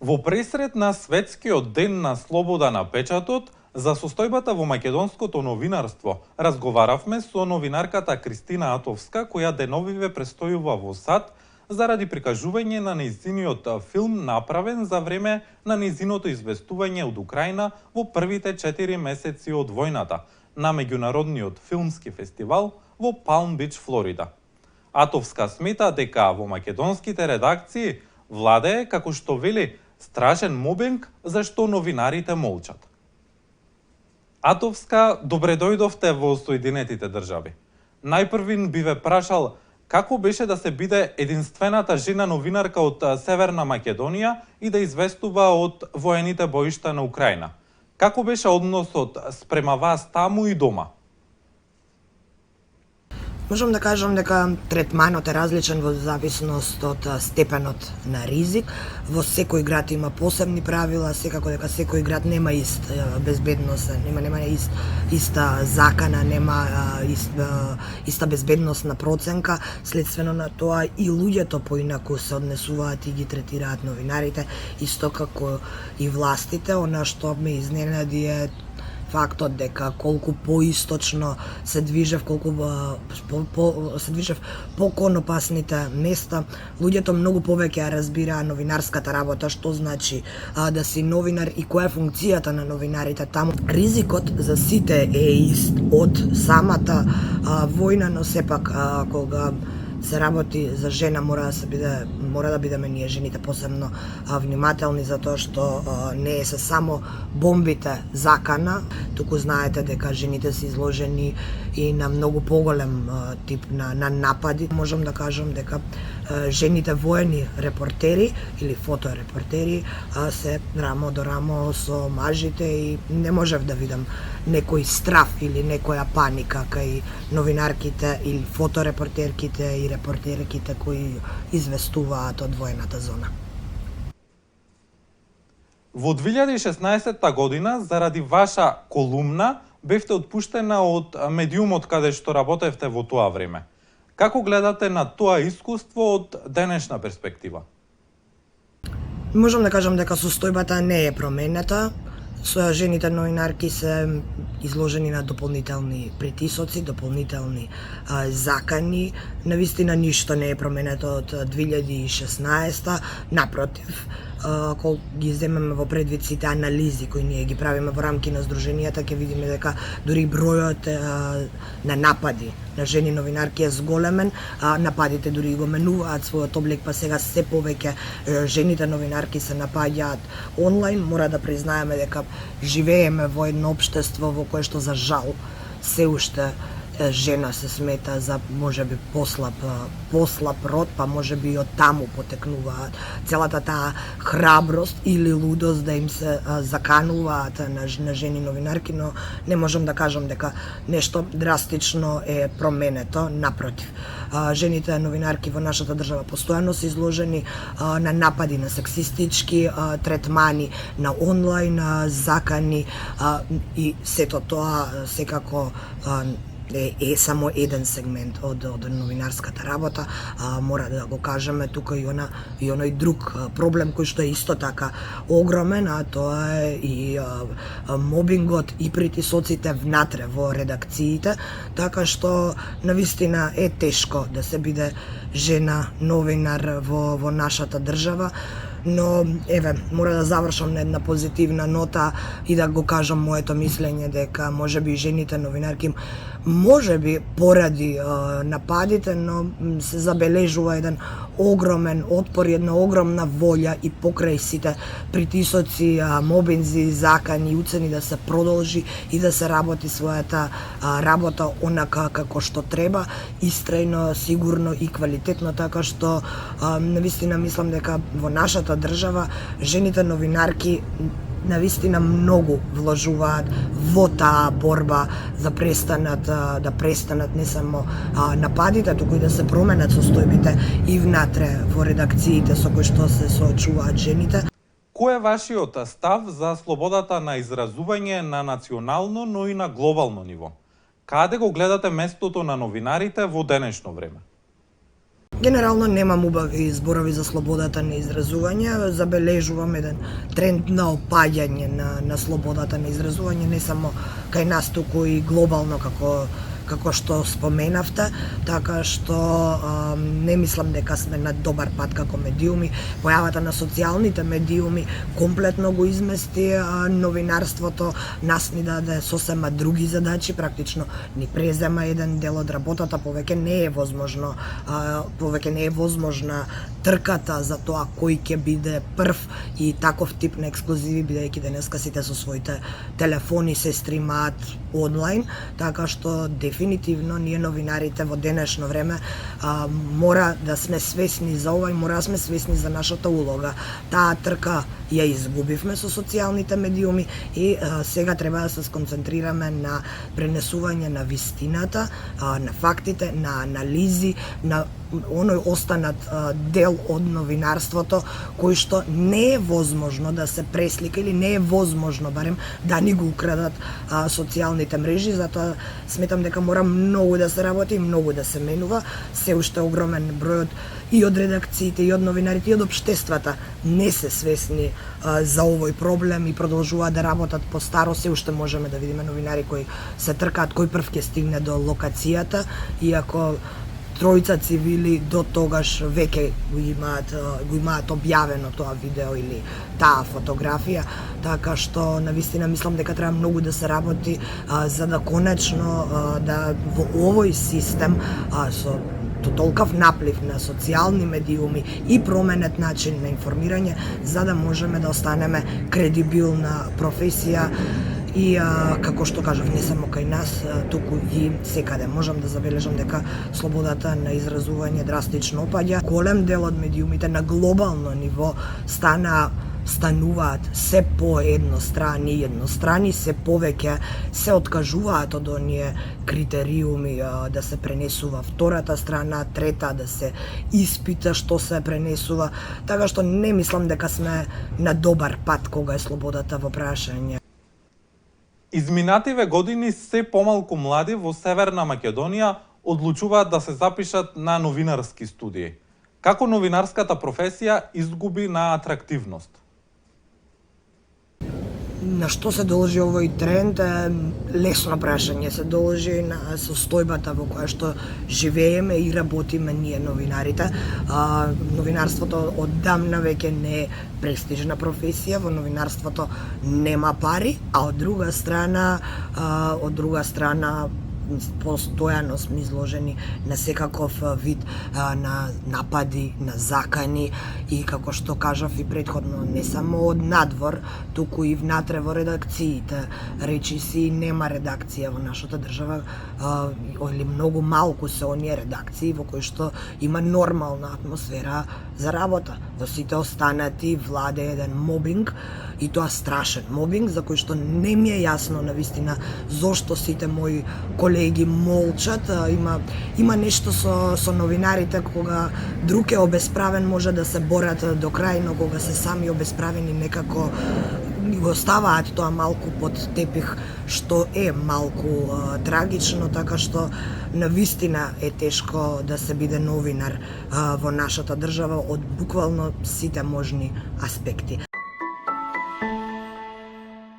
Во пресред на светскиот ден на слобода на печатот, за состојбата во македонското новинарство, разговаравме со новинарката Кристина Атовска, која деновиве престојува во САД заради прикажување на нејзиниот филм направен за време на нејзиното известување од Украина во првите 4 месеци од војната на меѓународниот филмски фестивал во Палм Бич, Флорида. Атовска смета дека во македонските редакции владее, како што вели, страшен мобинг зашто новинарите молчат. Атовска, добре дојдовте во Соединетите држави. Најпрвин би ве прашал како беше да се биде единствената жена новинарка од Северна Македонија и да известува од воените боишта на Украина. Како беше односот спрема вас таму и дома? Можам да кажам дека третманот е различен во зависност од степенот на ризик. Во секој град има посебни правила, секако дека секој град нема ист безбедност, нема иста закана, нема иста безбедносна проценка. Следствено на тоа и луѓето поинаку се однесуваат и ги третираат новинарите, исто како и властите. Она што ме изненади е фактот дека колку поисточно се движев, се движев по кон опасните места, луѓето многу повеќе ја разбираа новинарската работа, што значи да си новинар и која е функцијата на новинарите таму. Ризикот за сите е ист од самата војна, но сепак кога се работи за жена мора да бидеме ние жените посебно внимателни, затоа што не е се само бомбите закана, туку знаете дека жените се изложени и на многу поголем тип на напади. Можам да кажам дека жените воени репортери или фоторепортери се рамо до рамо со мажите и не можев да видам некој страф или некоја паника кај новинарките или фоторепортерките и репортерките кои известуваат од воената зона. Во 2016 година, заради ваша колумна, бевте отпуштена од медиумот каде што работевте во тоа време. Како гледате на тоа искуство од денешна перспектива? Можам да кажам дека состојбата не е променета. Жените новинарки се изложени на дополнителни притисоци, дополнителни закани. Навистина ништо не е променето од 2016. Напротив, кога ги земеме во предвид сите анализи кои ние ги правиме во рамки на здруженијата, ќе видиме дека дури бројот на напади на жени новинарки е зголемен, нападите дури го менуваат својот облик, па сега се повеќе жените новинарки се напаѓаат онлайн. Мора да признаеме дека живееме во едно општество во кое што за жал се уште жена се смета за можеби послаб род, па можеби и од таму потекнуваат целата таа храброст или лудост да им се закануваат на жени новинарки, но не можам да кажам дека нешто драстично е променето, напротив. Жените новинарки во нашата држава постојано се изложени на напади, на сексистички третмани, на онлайн закани и сето тоа секако е само еден сегмент од новинарската работа. Мора да го кажеме тука и оној друг проблем кој што е исто така огромен, а тоа е и мобингот и притисоците внатре во редакциите, така што навистина е тешко да се биде жена новинар во нашата држава. Но, еве, мора да завршам на една позитивна нота и да го кажам моето мислење дека можеби жените новинарки можеби поради нападите, но се забележува еден огромен отпор, една огромна волја и покрај сите притисоци, мобинзи, закани, уцени да се продолжи и да се работи својата работа онака како што треба, истрајно, сигурно и квалитетно, така што навистина мислам дека во нашата држава жените новинарки навистина многу вложуваат во таа борба за да престанат не само нападите, туку и да се променат состојбите и внатре во редакциите со кои што се соочуваат жените. Кој е вашиот став за слободата на изразување на национално, но и на глобално ниво? Каде го гледате местото на новинарите во денешно време? Генерално немам убави зборови за слободата на изразување, забележувам еден тренд на опаѓање на слободата на изразување, не само кај нас, туку и глобално како што споменавте, така што не мислам дека сме на добар пат како медиуми. Појавата на социјалните медиуми комплетно го измести новинарството, нас ни даде сосема други задачи, практично ни презема еден дел од работата, повеќе не е возможна трката за тоа кој ќе биде прв и таков тип на ексклузиви, бидејќи денеска сите со своите телефони се стримаат онлайн, така што дефинитивно ние новинарите во денешно време мора да сме свесни за ова и мора да сме свесни за нашата улога. Таа трка ја изгубивме со социјалните медиуми и сега треба да се сконцентрираме на пренесување на вистината, на фактите, на анализи, на оној останат дел од новинарството кој што не е возможно да се преслика или не е возможно барем да ни го украдат социјалните мрежи, затоа сметам дека мора многу да се работи и многу да се менува. Се уште огромен број и од редакциите, и од новинарите, и од општествата не се свесни за овој проблем и продолжуваат да работат по старо. Се уште можеме да видиме новинари кои се тркаат кој прв ќе стигне до локацијата, иако тројца цивили до тогаш веќе го имаат објавено тоа видео или таа фотографија, така што навистина мислам дека треба многу да се работи за да конечно да во овој систем со толков наплив на социјални медиуми и променет начин на информирање, за да можеме да останеме кредибилна професија и како што кажав, не само кај нас, туку и секаде. Можам да забележам дека слободата на изразување драстично опаѓа. Голем дел од медиумите на глобално ниво стануваат се еднострани, се повеќе се откажуваат од оние критериуми да се пренесува втората страна, трета да се испита што се пренесува, така што не мислам дека сме на добар пат кога е слободата во прашање. Изминативе години се помалку млади во Северна Македонија одлучуваат да се запишат на новинарски студии. Како новинарската професија изгуби на атрактивност? На што се должи овој тренд е лесно прашање. Се должи на состојбата во која што живееме и работиме ние новинарите. Новинарството оддамна веќе не е престижна професија, во новинарството нема пари, а од друга страна постојано сме изложени на секаков вид на напади, на закани и како што кажав и претходно, не само од надвор, туку и внатре во редакциите. Речиси нема редакција во нашата држава или многу малку се оние редакции во кои што има нормална атмосфера за работа. Во сите останати владе еден мобинг и тоа страшен мобинг за кој што не ми е јасно навистина зошто сите мои колеги молчат. Има нешто со новинарите, кога друг е обесправен може да се борат до крај, но кога се сами обесправени некако го ставаат тоа малку под тепих, што е малку трагично, така што навистина е тешко да се биде новинар во нашата држава од буквално сите можни аспекти.